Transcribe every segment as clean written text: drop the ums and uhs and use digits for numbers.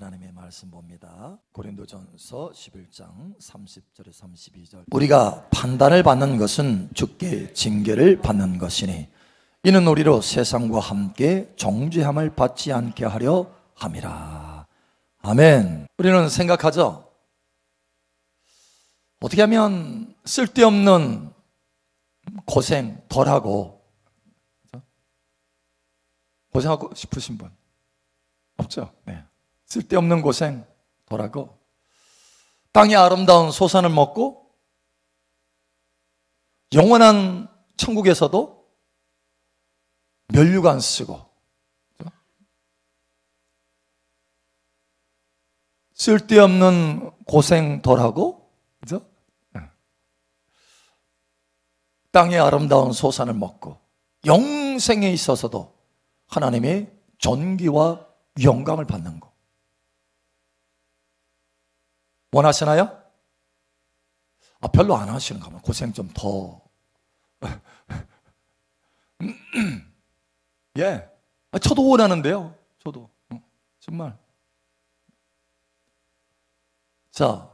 하나님의 말씀 봅니다. 고린도전서 11장 30절에 32절. 우리가 판단을 받는 것은 주께 징계를 받는 것이니 이는 우리로 세상과 함께 정죄함을 받지 않게 하려 함이라. 아멘. 우리는 생각하죠. 어떻게 하면 쓸데없는 고생 덜하고, 고생하고 싶으신 분 없죠? 네. 쓸데없는 고생 덜하고 땅의 아름다운 소산을 먹고 영원한 천국에서도 면류관 쓰고, 쓸데없는 고생 덜하고, 그죠? 땅의 아름다운 소산을 먹고 영생에 있어서도 하나님의 존귀와 영광을 받는 것 원하시나요? 별로 안 하시는가 봐요. 고생 좀 더. 예. 저도 원하는데요. 저도. 정말. 자,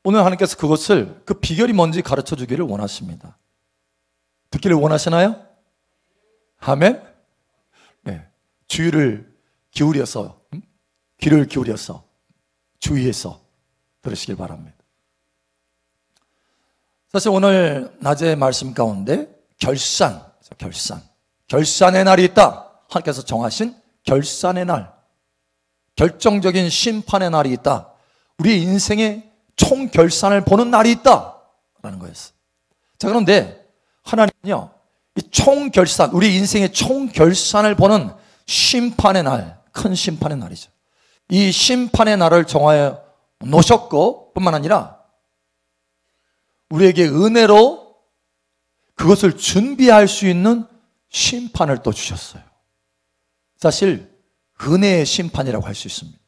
오늘 하나님께서 그것을, 그 비결이 뭔지 가르쳐 주기를 원하십니다. 듣기를 원하시나요? 아멘? 네. 주의를 기울여서, 귀를 기울여서, 주의해서 들으시길 바랍니다. 사실 오늘 낮의 말씀 가운데 결산의 날이 있다. 하나님께서 정하신 결산의 날, 결정적인 심판의 날이 있다. 우리 인생의 총결산을 보는 날이 있다라는 거였어요. 자, 그런데 하나님은요, 이 총결산, 우리 인생의 총결산을 보는 심판의 날, 큰 심판의 날이죠. 이 심판의 날을 정하여 놓으셨고 뿐만 아니라 우리에게 은혜로 그것을 준비할 수 있는 심판을 또 주셨어요. 사실 은혜의 심판이라고 할 수 있습니다.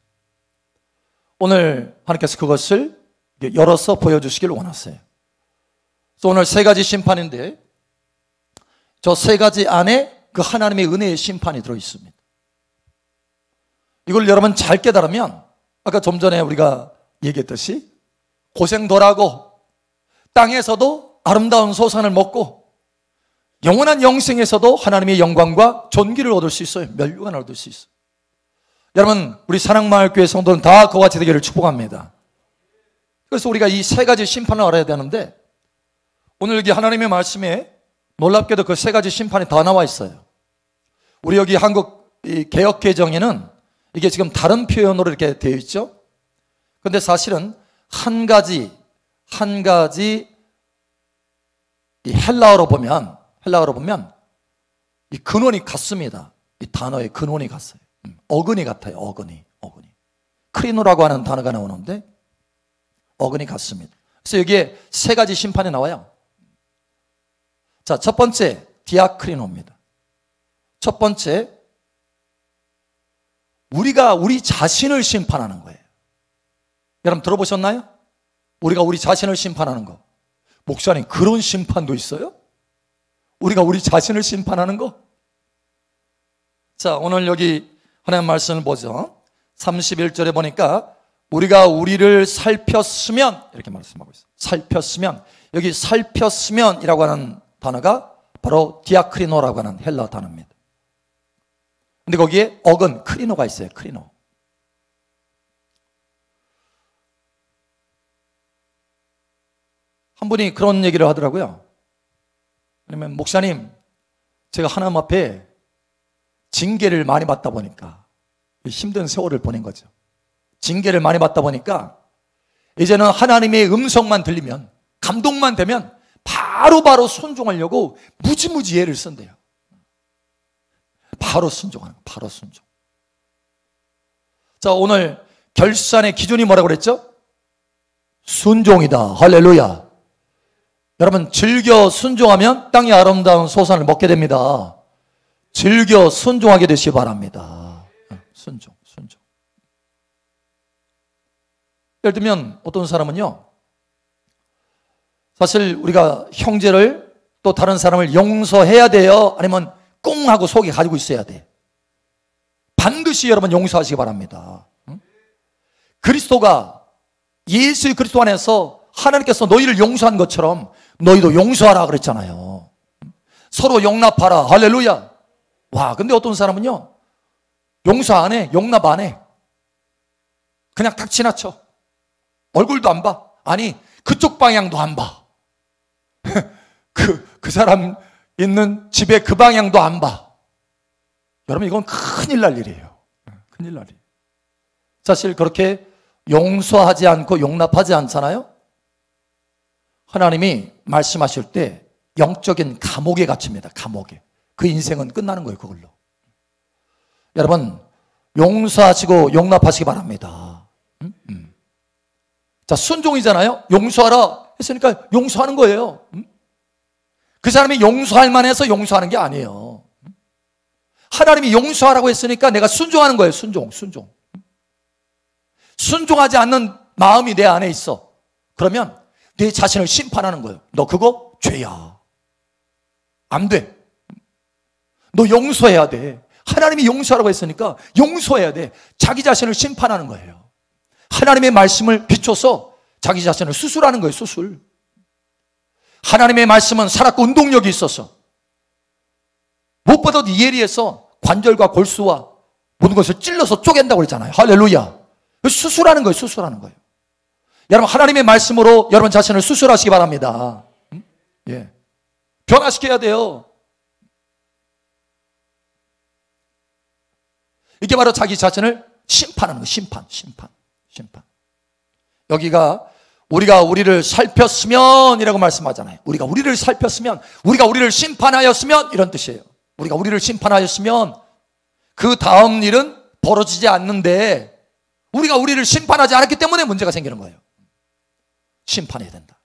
오늘 하나님께서 그것을 열어서 보여주시길 원하세요. 그래서 오늘 세 가지 심판인데 저 세 가지 안에 그 하나님의 은혜의 심판이 들어있습니다. 이걸 여러분 잘 깨달으면 아까 좀 전에 우리가 얘기했듯이 고생 덜하고 땅에서도 아름다운 소산을 먹고 영원한 영생에서도 하나님의 영광과 존귀를 얻을 수 있어요. 면류관을 얻을 수 있어요. 여러분, 우리 사랑마을교회 성도는 다 그와 같이 되기를 축복합니다. 그래서 우리가 이 세 가지 심판을 알아야 되는데 오늘 여기 하나님의 말씀에 놀랍게도 그 세 가지 심판이 다 나와 있어요. 우리 여기 한국 개역개정에는 이게 지금 다른 표현으로 이렇게 되어 있죠. 근데 사실은 한 가지 이 헬라어로 보면 이 근원이 같습니다. 이 단어의 근원이 같아요. 어근이 같아요. 어근이. 크리노라고 하는 단어가 나오는데 어근이 같습니다. 그래서 여기에 세 가지 심판이 나와요. 자, 첫 번째 디아크리노입니다. 첫 번째, 우리가 우리 자신을 심판하는 거예요. 여러분 들어보셨나요? 우리가 우리 자신을 심판하는 거. 목사님, 그런 심판도 있어요? 우리가 우리 자신을 심판하는 거? 자, 오늘 여기 하나님 말씀을 보죠. 31절에 보니까 우리가 우리를 살폈으면, 이렇게 말씀하고 있어요. 살폈으면, 여기 살폈으면이라고 하는 단어가 바로 디아크리노라고 하는 헬라 단어입니다. 근데 거기에 어근, 크리노가 있어요. 크리노. 한 분이 그런 얘기를 하더라고요. 그러면 목사님, 제가 하나님 앞에 징계를 많이 받다 보니까 힘든 세월을 보낸 거죠. 징계를 많이 받다 보니까 이제는 하나님의 음성만 들리면, 감동만 되면 바로 순종하려고 무지무지 애를 쓴대요. 바로 순종하는 거, 바로 순종. 자, 오늘 결산의 기준이 뭐라고 그랬죠? 순종이다. 할렐루야. 여러분, 즐겨 순종하면 땅의 아름다운 소산을 먹게 됩니다. 즐겨 순종하게 되시기 바랍니다. 순종. 예를 들면 어떤 사람은요, 사실 우리가 형제를 또 다른 사람을 용서해야 돼요? 아니면 꽁 하고 속에 가지고 있어야 돼? 반드시 여러분 용서하시기 바랍니다. 그리스도가 예수 그리스도 안에서 하나님께서 너희를 용서한 것처럼 너희도 용서하라 그랬잖아요. 서로 용납하라. 할렐루야. 와, 근데 어떤 사람은요, 용서 안 해, 용납 안 해. 그냥 탁 지나쳐. 얼굴도 안 봐. 아니, 그쪽 방향도 안 봐. 그 사람 있는 집의 그 방향도 안 봐. 여러분, 이건 큰일 날 일이에요. 큰일 날 일. 사실 그렇게 용서하지 않고 용납하지 않잖아요. 하나님이 말씀하실 때 영적인 감옥에 갇힙니다. 감옥에. 그 인생은 끝나는 거예요, 그걸로. 여러분, 용서하시고 용납하시기 바랍니다. 자, 순종이잖아요. 용서하라 했으니까 용서하는 거예요. 그 사람이 용서할 만해서 용서하는 게 아니에요. 하나님이 용서하라고 했으니까 내가 순종하는 거예요. 순종. 순종하지 않는 마음이 내 안에 있어. 그러면 내 자신을 심판하는 거예요. 너 그거 죄야. 안 돼. 너 용서해야 돼. 하나님이 용서하라고 했으니까 용서해야 돼. 자기 자신을 심판하는 거예요. 하나님의 말씀을 비춰서 자기 자신을 수술하는 거예요. 수술. 하나님의 말씀은 살았고 운동력이 있어서 무엇보다도 예리해서 관절과 골수와 모든 것을 찔러서 쪼갠다고 그랬잖아요. 할렐루야. 수술하는 거예요. 수술하는 거예요. 여러분, 하나님의 말씀으로 여러분 자신을 수술하시기 바랍니다. 예. 변화시켜야 돼요. 이게 바로 자기 자신을 심판하는 거예요. 심판. 여기가 우리가 우리를 살폈으면 이라고 말씀하잖아요. 우리가 우리를 살폈으면, 우리가 우리를 심판하였으면 이런 뜻이에요. 우리가 우리를 심판하였으면 그 다음 일은 벌어지지 않는데 우리가 우리를 심판하지 않았기 때문에 문제가 생기는 거예요. 심판해야 된다.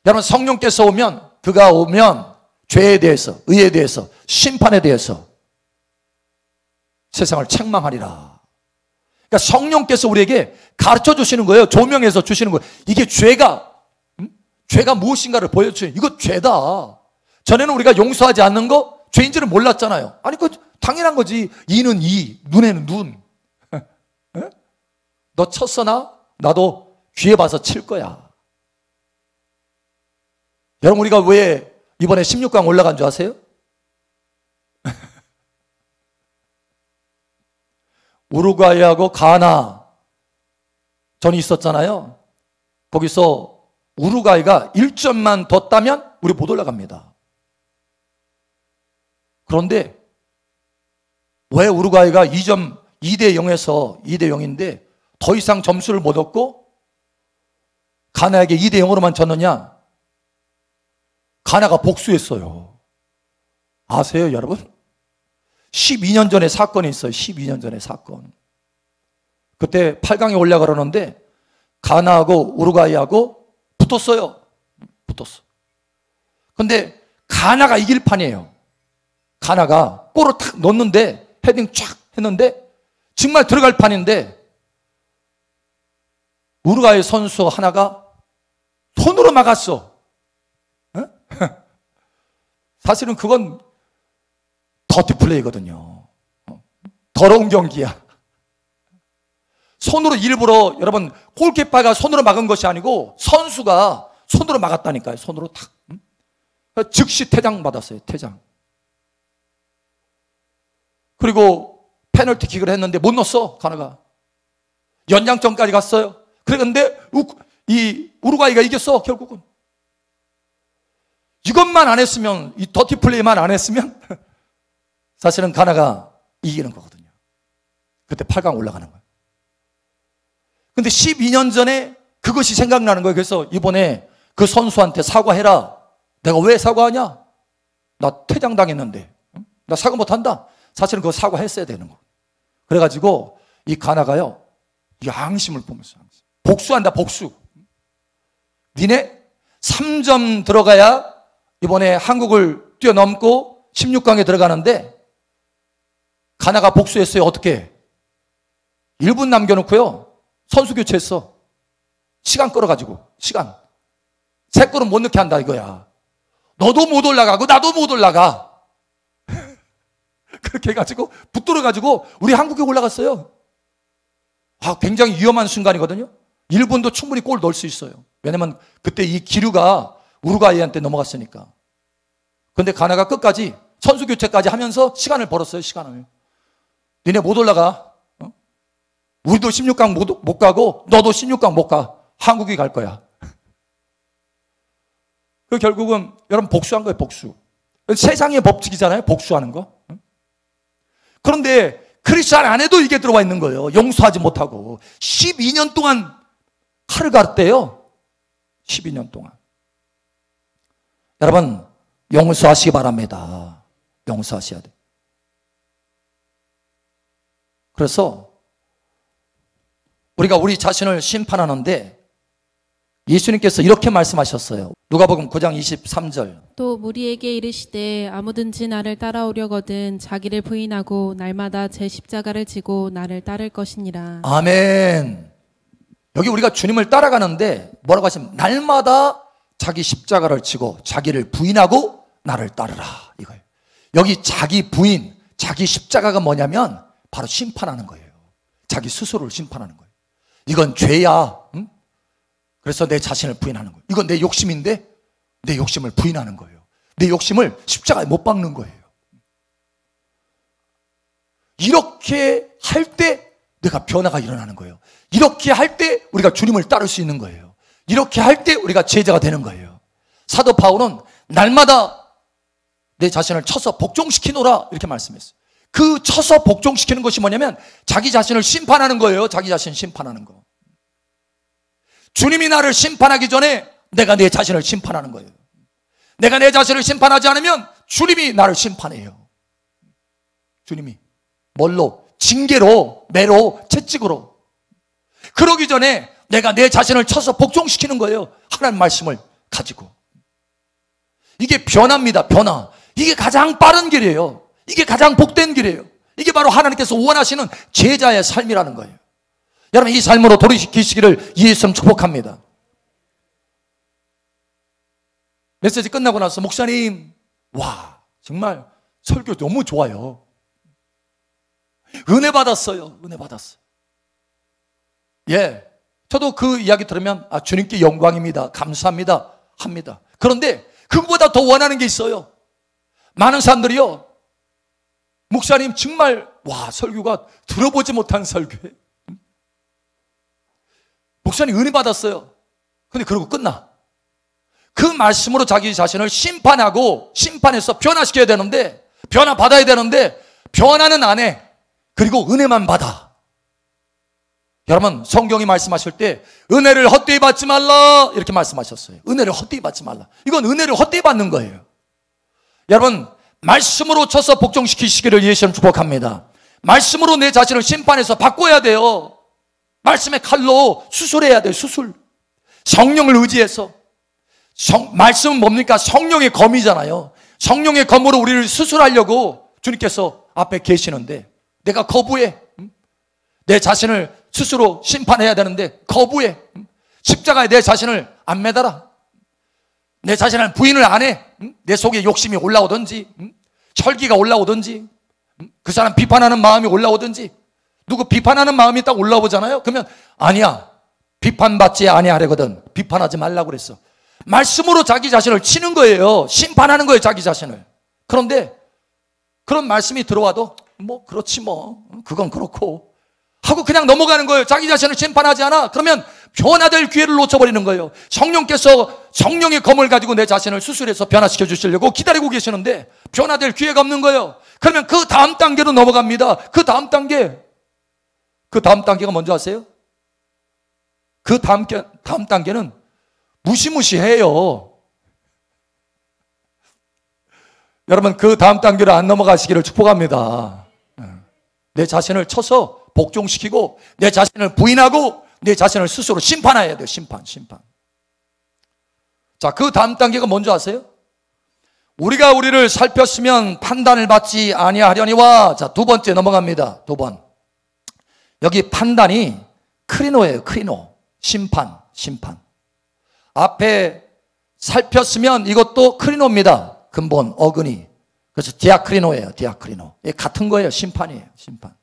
여러분, 성령께서 오면, 그가 오면 죄에 대해서, 의에 대해서, 심판에 대해서 세상을 책망하리라. 그러니까 성령께서 우리에게 가르쳐 주시는 거예요. 조명해서 주시는 거예요. 이게 죄가 무엇인가를 보여주세요. 이거 죄다. 전에는 우리가 용서하지 않는 거 죄인지를 몰랐잖아요. 아니, 그 당연한 거지. 이는 이, 눈에는 눈. 너 쳤으나 나도 귀에 봐서 칠 거야. 여러분, 우리가 왜 이번에 16강 올라간 줄 아세요? 우루과이하고 가나 전이 있었잖아요. 거기서 우루과이가 1점만 더 따면 우리 못 올라갑니다. 그런데 왜 우루과이가 2대 0에서 2대 0인데 더 이상 점수를 못 얻고 가나에게 2대 0으로만 졌느냐? 가나가 복수했어요. 아세요, 여러분? 12년 전에 사건이 있어요. 12년 전에 사건. 그때 8강에 올라가려는데 가나하고 우루과이하고 붙었어요. 근데 가나가 이길 판이에요. 가나가 골을 탁 넣었는데, 헤딩 쫙 했는데 정말 들어갈 판인데 우루과이 선수 하나가 손으로 막았어. 사실은 그건 더티 플레이거든요. 더러운 경기야. 손으로 일부러, 여러분, 골키퍼가 손으로 막은 것이 아니고 선수가 손으로 막았다니까요. 손으로 탁. 즉시 퇴장 받았어요. 퇴장. 그리고 페널티킥을 했는데 못 넣었어. 가나가. 연장전까지 갔어요. 그런데 이 우루과이가 이겼어. 결국은. 이것만 안 했으면, 이 더티 플레이만 안 했으면 사실은 가나가 이기는 거거든요. 그때 8강 올라가는 거예요. 근데 12년 전에 그것이 생각나는 거예요. 그래서 이번에 그 선수한테 사과해라. 내가 왜 사과하냐? 나 퇴장당했는데. 나 사과 못한다. 사실은 그거 사과했어야 되는 거. 그래가지고 이 가나가요, 양심을 보면서 복수한다. 복수. 니네 3점 들어가야 이번에 한국을 뛰어넘고 16강에 들어가는데 가나가 복수했어요. 어떻게? 1분 남겨놓고요, 선수 교체했어. 시간 끌어가지고. 시간. 3골은 못 넣게 한다 이거야. 너도 못 올라가고 나도 못 올라가. 그렇게 해가지고 붙들어가지고 우리 한국에 올라갔어요. 굉장히 위험한 순간이거든요. 1분도 충분히 골 넣을 수 있어요. 왜냐면 그때 이 기류가 우루과이한테 넘어갔으니까. 그런데 가나가 끝까지 선수 교체까지 하면서 시간을 벌었어요. 시간을. 니네 못 올라가. 우리도 16강 못 가고 너도 16강 못 가. 한국이 갈 거야. 그 결국은 여러분 복수한 거예요. 복수. 세상의 법칙이잖아요. 복수하는 거. 그런데 크리스찬 안에도 이게 들어와 있는 거예요. 용서하지 못하고 12년 동안 칼을 갈았대요. 12년 동안. 여러분 용서하시기 바랍니다. 용서하셔야 돼요. 그래서 우리가 우리 자신을 심판하는데 예수님께서 이렇게 말씀하셨어요. 누가복음 9장 23절. 또 무리에게 이르시되 아무든지 나를 따라오려거든 자기를 부인하고 날마다 제 십자가를 지고 나를 따를 것이니라. 아멘. 여기 우리가 주님을 따라가는데 뭐라고 하시면 날마다 자기 십자가를 지고 자기를 부인하고 나를 따르라 이거예요. 여기 자기 부인, 자기 십자가가 뭐냐면 바로 심판하는 거예요. 자기 스스로를 심판하는 거예요. 이건 죄야. 응? 그래서 내 자신을 부인하는 거예요. 이건 내 욕심인데 내 욕심을 부인하는 거예요. 내 욕심을 십자가에 못 박는 거예요. 이렇게 할 때 내가 변화가 일어나는 거예요. 이렇게 할 때 우리가 주님을 따를 수 있는 거예요. 이렇게 할 때 우리가 제자가 되는 거예요. 사도 바울은 날마다 내 자신을 쳐서 복종시키노라 이렇게 말씀했어요. 그 쳐서 복종시키는 것이 뭐냐면 자기 자신을 심판하는 거예요. 자기 자신 심판하는 거. 주님이 나를 심판하기 전에 내가 내 자신을 심판하는 거예요. 내가 내 자신을 심판하지 않으면 주님이 나를 심판해요. 주님이 뭘로? 징계로, 매로, 채찍으로. 그러기 전에 내가 내 자신을 쳐서 복종시키는 거예요. 하나님 말씀을 가지고. 이게 변화입니다. 변화. 이게 가장 빠른 길이에요. 이게 가장 복된 길이에요. 이게 바로 하나님께서 원하시는 제자의 삶이라는 거예요. 여러분 이 삶으로 돌이키시기를 예수님 축복합니다. 메시지 끝나고 나서 목사님, 와 정말 설교 너무 좋아요. 은혜 받았어요. 은혜 받았어요. 예, 저도 그 이야기 들으면 주님께 영광입니다. 감사합니다. 합니다. 그런데 그것보다 더 원하는 게 있어요. 많은 사람들이요, 목사님 정말 와 설교가 들어보지 못한 설교예요. 목사님 은혜 받았어요. 근데 그러고 끝나. 그 말씀으로 자기 자신을 심판하고 심판해서 변화시켜야 되는데, 변화 받아야 되는데 변화는 안 해. 그리고 은혜만 받아. 여러분 성경이 말씀하실 때 은혜를 헛되이 받지 말라 이렇게 말씀하셨어요. 은혜를 헛되이 받지 말라. 이건 은혜를 헛되이 받는 거예요. 여러분 말씀으로 쳐서 복종시키시기를 예수님 축복합니다. 말씀으로 내 자신을 심판해서 바꿔야 돼요. 말씀의 칼로 수술해야 돼요. 수술. 성령을 의지해서. 말씀은 뭡니까? 성령의 검이잖아요. 성령의 검으로 우리를 수술하려고 주님께서 앞에 계시는데 내가 거부해. 내 자신을 스스로 심판해야 되는데 거부해. 십자가에 내 자신을 안 매달아. 내 자신을 부인을 안 해. 내 속에 욕심이 올라오든지 철기가 올라오든지 그 사람 비판하는 마음이 올라오든지, 누구 비판하는 마음이 딱 올라오잖아요. 그러면 아니야, 비판받지 아니하려거든 비판하지 말라고 그랬어. 말씀으로 자기 자신을 치는 거예요. 심판하는 거예요, 자기 자신을. 그런데 그런 말씀이 들어와도 뭐 그렇지 뭐 그건 그렇고 하고 그냥 넘어가는 거예요. 자기 자신을 심판하지 않아. 그러면 변화될 기회를 놓쳐버리는 거예요. 성령께서 성령의 검을 가지고 내 자신을 수술해서 변화시켜 주시려고 기다리고 계시는데 변화될 기회가 없는 거예요. 그러면 그 다음 단계로 넘어갑니다. 그 다음 단계가 뭔지 아세요? 그 다음 단계는 무시무시해요. 여러분 그 다음 단계로 안 넘어가시기를 축복합니다. 내 자신을 쳐서 복종시키고 내 자신을 부인하고 내 자신을 스스로 심판해야 돼요. 심판. 자, 그 다음 단계가 뭔지 아세요? 우리가 우리를 살폈으면 판단을 받지 아니하려니와. 자, 두 번째 넘어갑니다. 두 번. 여기 판단이 크리노예요. 크리노. 심판. 앞에 살폈으면 이것도 크리노입니다. 근본 어근이. 그래서 디아크리노예요. 디아크리노. 같은 거예요. 심판이에요. 심판.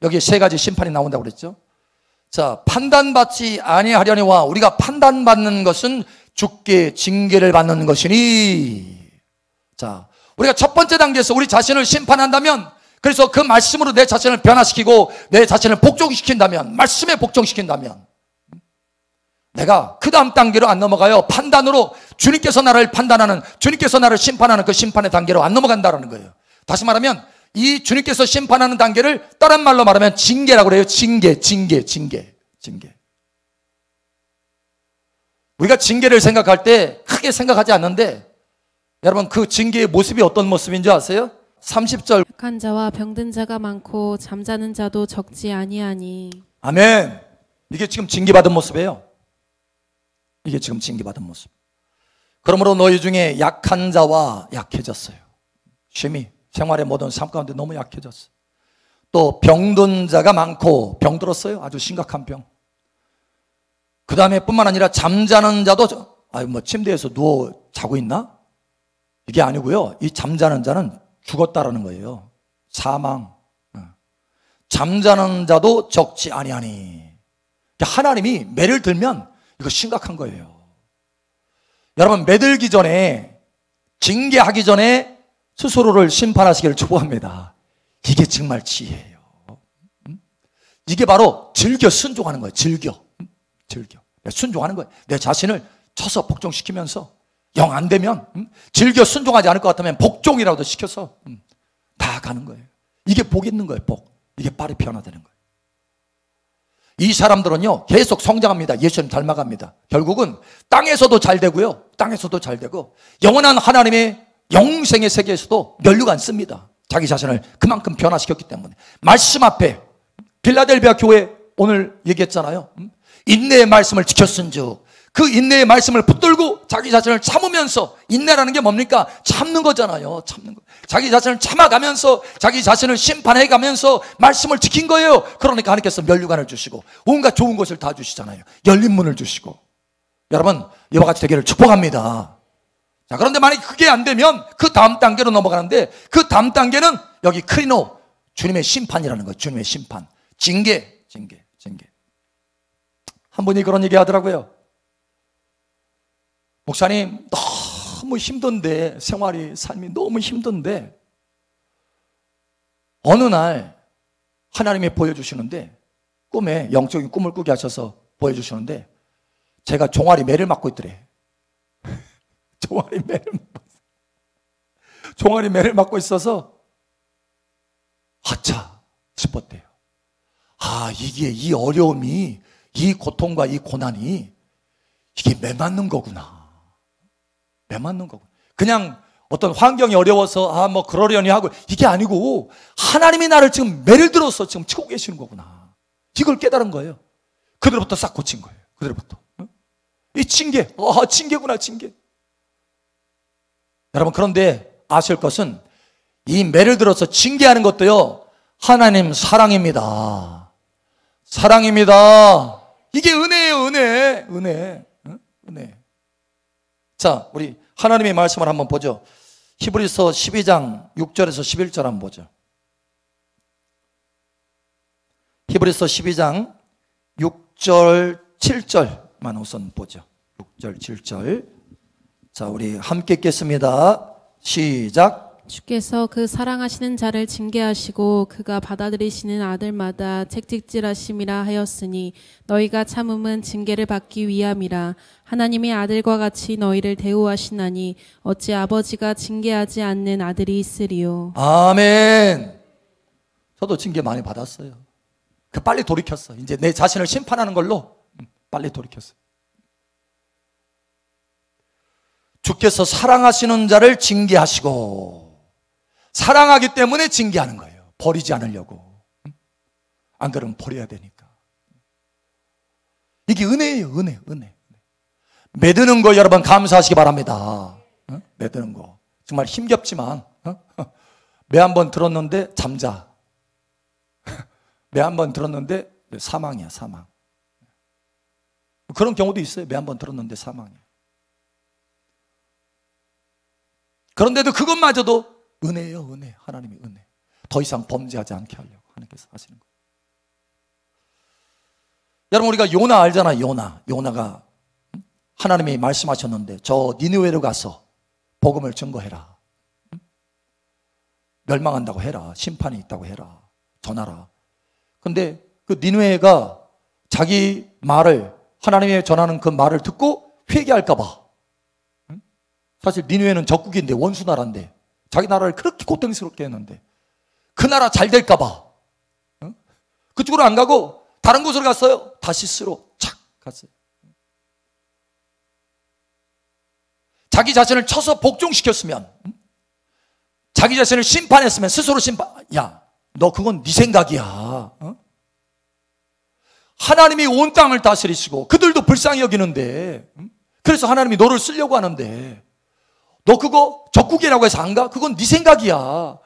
여기 세 가지 심판이 나온다고 그랬죠. 자, 판단받지 아니하려니와 우리가 판단받는 것은 주께 징계를 받는 것이니. 자, 우리가 첫 번째 단계에서 우리 자신을 심판한다면, 그래서 그 말씀으로 내 자신을 변화시키고 내 자신을 복종시킨다면, 말씀에 복종시킨다면, 내가 그 다음 단계로 안 넘어가요. 판단으로 주님께서 나를 판단하는, 주님께서 나를 심판하는 그 심판의 단계로 안 넘어간다는 거예요. 다시 말하면 이 주님께서 심판하는 단계를 다른 말로 말하면 징계라고 그래요. 징계. 우리가 징계를 생각할 때 크게 생각하지 않는데, 여러분 그 징계의 모습이 어떤 모습인 줄 아세요? 30절. 약한 자와 병든 자가 많고 잠자는 자도 적지 아니하니. 아멘. 이게 지금 징계받은 모습이에요. 이게 지금 징계받은 모습. 그러므로 너희 중에 약한 자와 약해졌어요. 심히 생활의 모든 삶 가운데 너무 약해졌어요. 또 병든 자가 많고, 병들었어요. 아주 심각한 병. 그 다음에 뿐만 아니라 잠자는 자도, 침대에서 누워 자고 있나? 이게 아니고요. 이 잠자는 자는 죽었다라는 거예요. 사망. 잠자는 자도 적지 아니하니. 하나님이 매를 들면 이거 심각한 거예요. 여러분, 매들기 전에, 징계하기 전에 스스로를 심판하시기를 축복합니다. 이게 정말 지혜예요. 이게 바로 즐겨 순종하는 거예요. 즐겨. 순종하는 거예요. 내 자신을 쳐서 복종시키면서 영 안 되면 즐겨 순종하지 않을 것 같으면 복종이라도 시켜서 나아가는 거예요. 이게 복 있는 거예요. 복. 이게 빨리 변화되는 거예요. 이 사람들은요 계속 성장합니다. 예수님 닮아갑니다. 결국은 땅에서도 잘 되고요, 땅에서도 잘 되고 영원한 하나님의 영생의 세계에서도 면류가 안 씁니다. 자기 자신을 그만큼 변화시켰기 때문에. 말씀 앞에 빌라델비아 교회 오늘 얘기했잖아요. 인내의 말씀을 지켰은즉, 그 인내의 말씀을 붙들고 자기 자신을 참으면서, 인내라는 게 뭡니까? 참는 거잖아요. 참는 거. 자기 자신을 참아가면서 자기 자신을 심판해가면서 말씀을 지킨 거예요. 그러니까 하나님께서 면류관을 주시고 온갖 좋은 것을 다 주시잖아요. 열린 문을 주시고. 여러분, 이와 같이 되기를 축복합니다. 자, 그런데 만약에 그게 안 되면 그 다음 단계로 넘어가는데, 그 다음 단계는 여기 크리노, 주님의 심판이라는 거예요. 주님의 심판. 징계. 한 분이 그런 얘기 하더라고요. 목사님, 너무 힘든데, 생활이, 삶이 너무 힘든데, 어느 날 하나님이 보여주시는데, 꿈에 영적인 꿈을 꾸게 하셔서 보여주시는데, 제가 종아리 매를 맞고 있더래. 종아리 매를 맞고 있어서 아차 싶었대요. 이게 이 어려움이, 이 고통과 이 고난이 이게 매 맞는 거구나. 그냥 어떤 환경이 어려워서 그러려니 하고, 이게 아니고 하나님이 나를 지금 매를 들어서 지금 치고 계시는 거구나. 이걸 깨달은 거예요. 그대로부터 싹 고친 거예요. 그대로부터. 이 징계. 징계구나, 징계. 여러분, 그런데 아실 것은 이 매를 들어서 징계하는 것도요, 하나님 사랑입니다. 이게 은혜예요. 은혜. 자, 우리 하나님의 말씀을 한번 보죠. 히브리서 12장 6절에서 11절 한번 보죠. 히브리서 12장 6절 7절만 우선 보죠. 6절 7절. 자, 우리 함께 읽겠습니다. 시작. 주께서 그 사랑하시는 자를 징계하시고 그가 받아들이시는 아들마다 책찍질하심이라 하였으니 너희가 참음은 징계를 받기 위함이라. 하나님의 아들과 같이 너희를 대우하시나니 어찌 아버지가 징계하지 않는 아들이 있으리요. 아멘. 저도 징계 많이 받았어요. 빨리 돌이켰어. 이제 내 자신을 심판하는 걸로 빨리 돌이켰어요. 주께서 사랑하시는 자를 징계하시고, 사랑하기 때문에 징계하는 거예요. 버리지 않으려고. 안 그러면 버려야 되니까. 이게 은혜예요. 은혜. 매드는 거 여러분 감사하시기 바랍니다. 매드는 거 정말 힘겹지만, 매 한 번 들었는데 잠자. 매 한 번 들었는데 사망이야, 사망. 그런 경우도 있어요. 매 한 번 들었는데 사망이야. 그런데도 그것마저도 은혜예요, 은혜. 하나님의 은혜. 더 이상 범죄하지 않게 하려고 하나님께서 하시는 거예요. 여러분 우리가 요나 알잖아요. 요나가 하나님이 말씀하셨는데 저 니느웨로 가서 복음을 증거해라. 멸망한다고 해라. 심판이 있다고 해라. 전하라. 근데 그 니느웨가 자기 말을 하나님이 전하는 그 말을 듣고 회개할까 봐. 사실 니느웨는 적국인데 원수 나라인데 자기 나라를 그렇게 고통스럽게 했는데 그 나라 잘 될까 봐. 그쪽으로 안 가고 다른 곳으로 갔어요. 다시스로 착 갔어요. 자기 자신을 쳐서 복종시켰으면, 자기 자신을 심판했으면 스스로 야, 너 그건 네 생각이야. 하나님이 온 땅을 다스리시고 그들도 불쌍히 여기는데, 그래서 하나님이 너를 쓰려고 하는데 너 그거 적국이라고 해서 안 가? 그건 네 생각이야.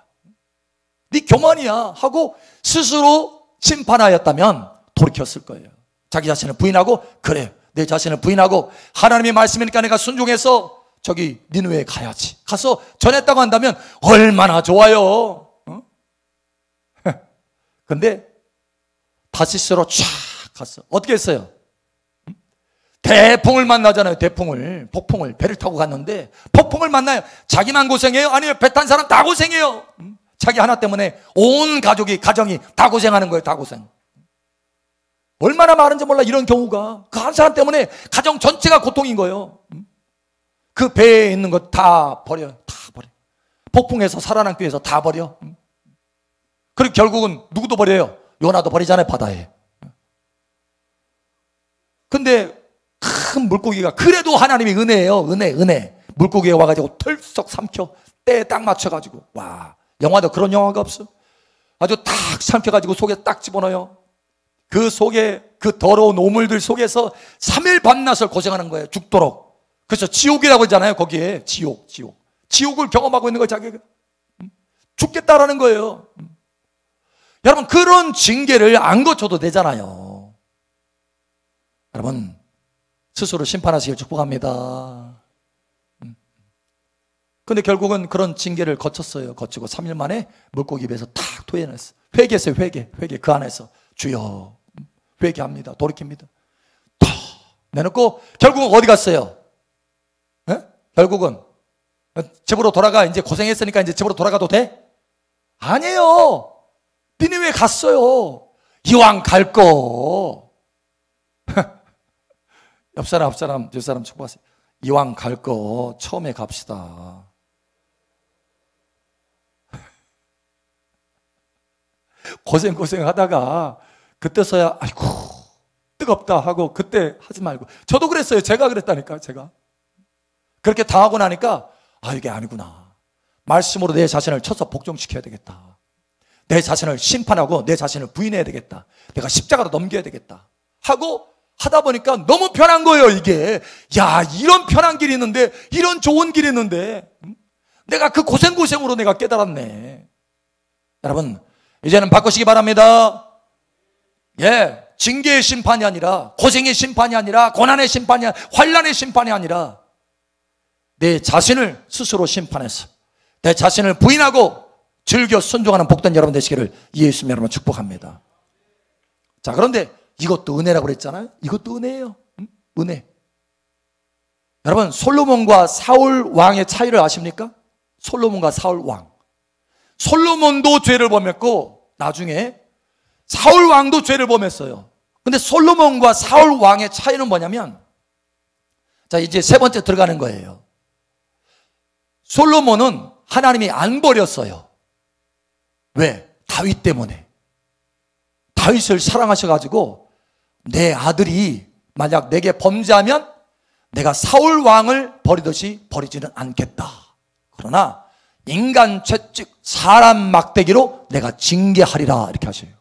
네 교만이야 하고 스스로 심판하였다면 돌이켰을 거예요. 자기 자신을 부인하고, 그래 내 자신을 부인하고 하나님의 말씀이니까 내가 순종해서 저기 니느웨에 가야지. 가서 전했다고 한다면 얼마나 좋아요. 근데 다시스로 쫙 갔어. 어떻게 했어요? 대풍을 만나잖아요. 폭풍을 배를 타고 갔는데 폭풍을 만나요. 자기만 고생해요? 아니면 배 탄 사람 다 고생해요. 자기 하나 때문에 온 가정이 다 고생하는 거예요. 다 고생. 얼마나 많은지 몰라. 이런 경우가 그 한 사람 때문에 가정 전체가 고통인 거예요. 그 배에 있는 거 다 버려요. 다 버려. 폭풍에서 살아남기 위해서 다 버려. 그리고 결국은 누구도 버려요? 요나도 버리잖아요. 바다에. 근데 큰 물고기가, 그래도 하나님이 은혜예요. 은혜. 물고기가 와가지고 털썩 삼켜 때에 딱 맞춰가지고, 와, 영화도 그런 영화가 없어. 아주 딱 삼켜가지고 속에 딱 집어넣어요. 그 속에 그 더러운 오물들 속에서 3일 밤낮을 고생하는 거예요. 죽도록. 그래서 지옥이라고 하잖아요. 거기에 지옥을 경험하고 있는 거예요. 자기가 죽겠다라는 거예요. 여러분, 그런 징계를 안 거쳐도 되잖아요. 여러분, 스스로 심판하시길 축복합니다. 근데 결국은 그런 징계를 거쳤어요. 거치고 3일 만에 물고기 배에서 탁 토해냈어. 회개했어요. 회개. 그 안에서 주여, 회개합니다. 돌이킵니다. 탁 내놓고 결국은 어디 갔어요? 결국은 집으로 돌아가. 이제 고생했으니까 이제 집으로 돌아가도 돼? 아니에요. 니느웨 갔어요. 이왕 갈 거. 옆 사람 축복하세요. 이왕 갈 거 처음에 갑시다. 고생 하다가 그때서야 아이고 뜨겁다 하고 그때 하지 말고. 저도 그랬어요. 제가 그랬다니까. 제가 그렇게 당하고 나니까 이게 아니구나. 말씀으로 내 자신을 쳐서 복종시켜야 되겠다. 내 자신을 심판하고 내 자신을 부인해야 되겠다. 내가 십자가로 넘겨야 되겠다 하고 하다 보니까 너무 편한 거예요. 이게, 야, 이런 편한 길이 있는데, 이런 좋은 길이 있는데 내가 그 고생으로 내가 깨달았네. 여러분, 이제는 바꾸시기 바랍니다. 예, 징계의 심판이 아니라, 고생의 심판이 아니라, 고난의 심판이 아니라, 환난의 심판이 아니라 내 자신을 스스로 심판해서 내 자신을 부인하고 즐겨 순종하는 복된 여러분 되시기를 예수님 여러분 축복합니다. 자, 그런데 이것도 은혜라고 그랬잖아요. 이것도 은혜예요. 은혜. 여러분, 솔로몬과 사울 왕의 차이를 아십니까? 솔로몬과 사울 왕. 솔로몬도 죄를 범했고 나중에 사울 왕도 죄를 범했어요. 근데 솔로몬과 사울 왕의 차이는 뭐냐면, 자, 이제 세 번째 들어가는 거예요. 솔로몬은 하나님이 안 버렸어요. 왜? 다윗 때문에. 다윗을 사랑하셔가지고 내 아들이 만약 내게 범죄하면 내가 사울 왕을 버리듯이 버리지는 않겠다. 그러나 인간 채찍, 사람 막대기로 내가 징계하리라, 이렇게 하셔요.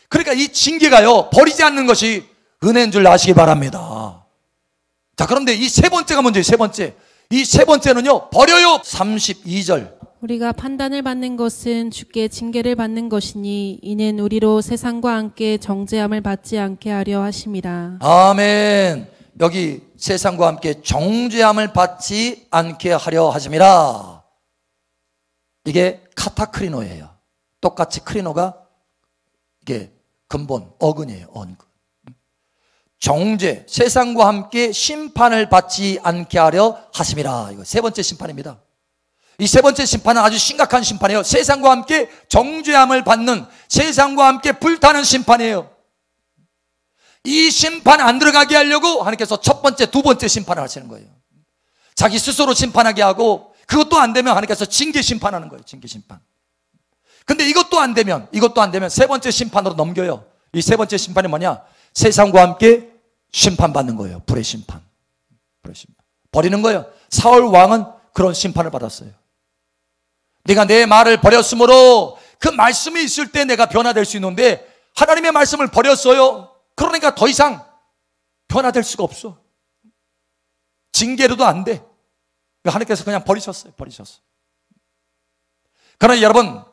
그러니까 이 징계가요, 버리지 않는 것이 은혜인 줄 아시기 바랍니다. 자, 그런데 이 세 번째가 뭔지, 이 세 번째는요, 버려요. 32절. 우리가 판단을 받는 것은 주께 징계를 받는 것이니 이는 우리로 세상과 함께 정죄함을 받지 않게 하려 하심이라. 아멘. 여기 세상과 함께 정죄함을 받지 않게 하려 하심이라. 이게 카타크리노예요. 똑같이 크리노가 이게 근본, 어근이에요. 어근. 정죄, 세상과 함께 심판을 받지 않게 하려 하심이라. 이거 세 번째 심판입니다. 이 세 번째 심판은 아주 심각한 심판이에요. 세상과 함께 정죄함을 받는, 세상과 함께 불타는 심판이에요. 이 심판 안 들어가게 하려고 하나님께서 첫 번째, 두 번째 심판을 하시는 거예요. 자기 스스로 심판하게 하고, 그것도 안 되면 하나님께서 징계 심판하는 거예요. 징계 심판. 근데 이것도 안 되면 세 번째 심판으로 넘겨요. 이 세 번째 심판이 뭐냐? 세상과 함께 심판받는 거예요. 불의 심판. 불의 심판. 버리는 거예요. 사울 왕은 그런 심판을 받았어요. 네가 내 말을 버렸으므로 그 말씀이 있을 때 내가 변화될 수 있는데 하나님의 말씀을 버렸어요. 그러니까 더 이상 변화될 수가 없어. 징계로도 안 돼. 하나님께서 그냥 버리셨어요. 그러나 여러분,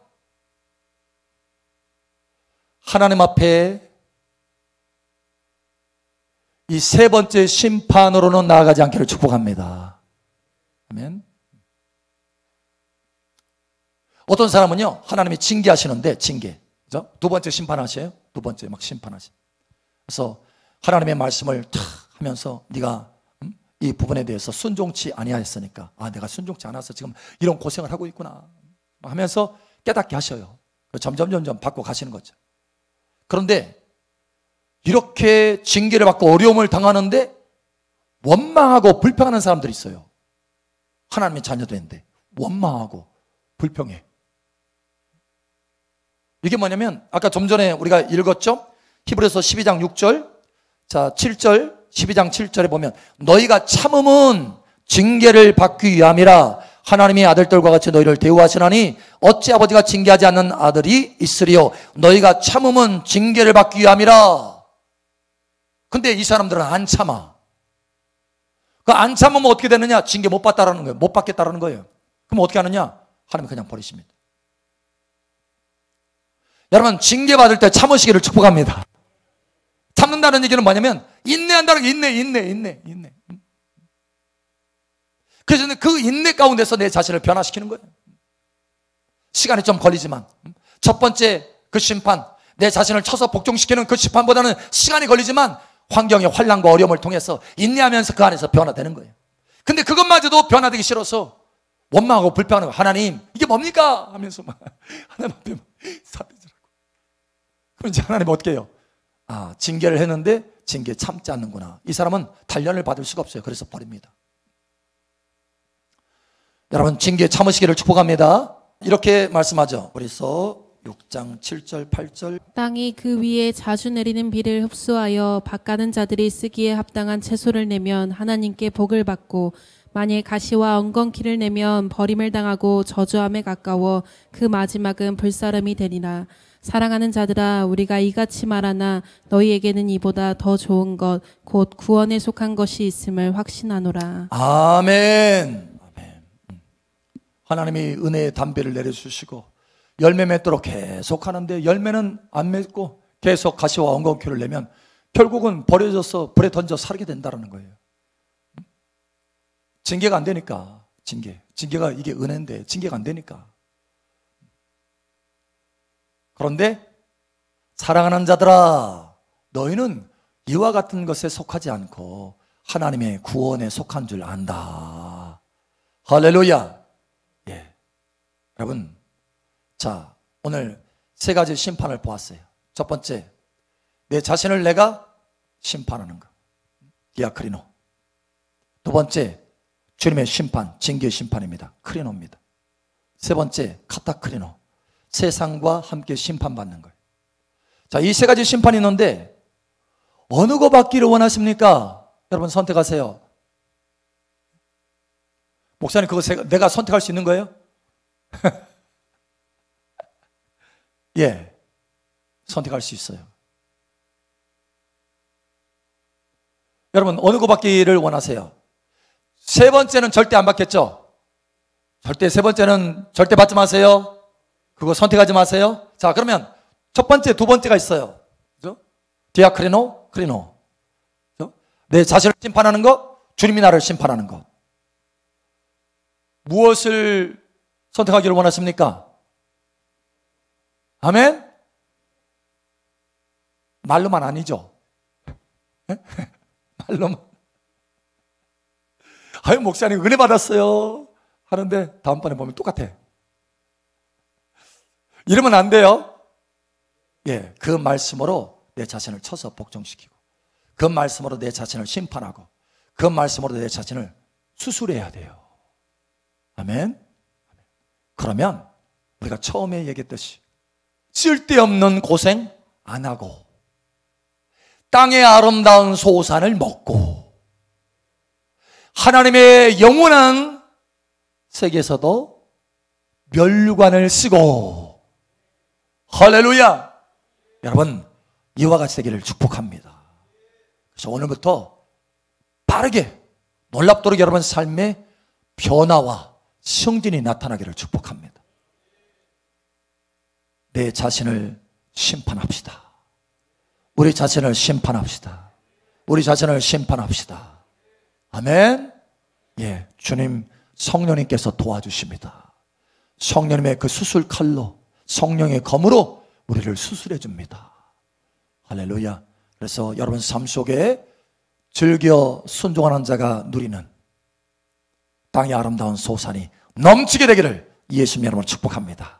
하나님 앞에 이 세 번째 심판으로는 나아가지 않기를 축복합니다. 아멘. 어떤 사람은요, 하나님이 징계하시는데, 그죠? 두 번째 심판하셔요. 두 번째 막 심판하셔요. 그래서 하나님의 말씀을 탁 하면서 네가 이 부분에 대해서 순종치 아니하였으니까, 내가 순종치 않아서 지금 이런 고생을 하고 있구나 하면서 깨닫게 하셔요. 점점 받고 가시는 거죠. 그런데 이렇게 징계를 받고 어려움을 당하는데 원망하고 불평하는 사람들이 있어요. 하나님의 자녀들인데 원망하고 불평해. 이게 뭐냐면 아까 좀 전에 우리가 읽었죠? 히브리서 12장 6절, 자 7절, 12장 7절에 보면 너희가 참음은 징계를 받기 위함이라 하나님이 아들들과 같이 너희를 대우하시나니 어찌 아버지가 징계하지 않는 아들이 있으리요. 너희가 참음은 징계를 받기 위함이라. 근데 이 사람들은 안 참아. 그 안 참으면 어떻게 되느냐? 징계 못 받다라는 거예요. 못 받겠다라는 거예요. 그럼 어떻게 하느냐? 하나님 그냥 버리십니다. 여러분, 징계 받을 때 참으시기를 축복합니다. 참는다는 얘기는 뭐냐면 인내한다는 게 인내. 그래서 그 인내 가운데서 내 자신을 변화시키는 거예요. 시간이 좀 걸리지만 첫 번째 그 심판, 내 자신을 쳐서 복종시키는 그 심판보다는 시간이 걸리지만 환경의 환난과 어려움을 통해서 인내하면서 그 안에서 변화되는 거예요. 근데 그것마저도 변화되기 싫어서 원망하고 불평하는 거예요. 하나님 이게 뭡니까? 하면서 막 하나님 앞에 사대질하고. 그럼 이제 하나님 어떻게 해요? 징계를 했는데 징계 참지 않는구나. 이 사람은 단련을 받을 수가 없어요. 그래서 버립니다. 여러분, 징계 참으시기를 축복합니다. 이렇게 말씀하죠. 그래서 6장 7절 8절 땅이 그 위에 자주 내리는 비를 흡수하여 밭가는 자들이 쓰기에 합당한 채소를 내면 하나님께 복을 받고 만일 가시와 엉겅퀴를 내면 버림을 당하고 저주함에 가까워 그 마지막은 불사름이 되리라. 사랑하는 자들아, 우리가 이같이 말하나 너희에게는 이보다 더 좋은 것 곧 구원에 속한 것이 있음을 확신하노라. 아멘. 하나님이 은혜의 담배를 내려주시고 열매 맺도록 계속 하는데 열매는 안 맺고 계속 가시와 엉겅퀴를 내면 결국은 버려져서 불에 던져 살게 된다는 거예요. 징계가 안 되니까. 징계가 이게 은혜인데 징계가 안 되니까. 그런데 사랑하는 자들아, 너희는 이와 같은 것에 속하지 않고 하나님의 구원에 속한 줄 안다. 할렐루야. 예. 여러분, 자, 오늘 세 가지 심판을 보았어요. 첫 번째, 내 자신을 내가 심판하는 것, 디아크리노. 두 번째, 주님의 심판, 징계 심판입니다. 크리노입니다. 세 번째, 카타크리노, 세상과 함께 심판받는 거예요. 자, 이 세 가지 심판이 있는데 어느 거 받기를 원하십니까? 여러분 선택하세요. 목사님, 그거 내가 선택할 수 있는 거예요? 예, 선택할 수 있어요. 여러분, 어느 거 받기를 원하세요? 세 번째는 절대 안 받겠죠? 세 번째는 절대 받지 마세요. 그거 선택하지 마세요. 자, 그러면 첫 번째, 두 번째가 있어요. 그죠? 디아크리노, 크리노. 그죠? 내 자신을 심판하는 것, 주님이 나를 심판하는 것. 무엇을 선택하기를 원하십니까? 아멘? 말로만 아니죠. 말로만. 아유, 목사님 은혜 받았어요 하는데 다음번에 보면 똑같아. 이러면 안 돼요. 예, 그 말씀으로 내 자신을 쳐서 복종시키고, 그 말씀으로 내 자신을 심판하고, 그 말씀으로 내 자신을 수술해야 돼요. 아멘. 그러면 우리가 처음에 얘기했듯이 쓸데없는 고생 안 하고 땅의 아름다운 소산을 먹고 하나님의 영원한 세계에서도 면류관을 쓰고, 할렐루야. 여러분, 이와 같이 되기를 축복합니다. 그래서 오늘부터 빠르게 놀랍도록 여러분 삶의 변화와 승진이 나타나기를 축복합니다. 내 자신을 심판합시다. 우리 자신을 심판합시다. 우리 자신을 심판합시다. 아멘. 예, 주님 성령님께서 도와주십니다. 성령님의 그 수술 칼로, 성령의 검으로 우리를 수술해 줍니다. 할렐루야. 그래서 여러분 삶 속에 즐겨 순종하는 자가 누리는 땅의 아름다운 소산이 넘치게 되기를 예수님 여러분 축복합니다.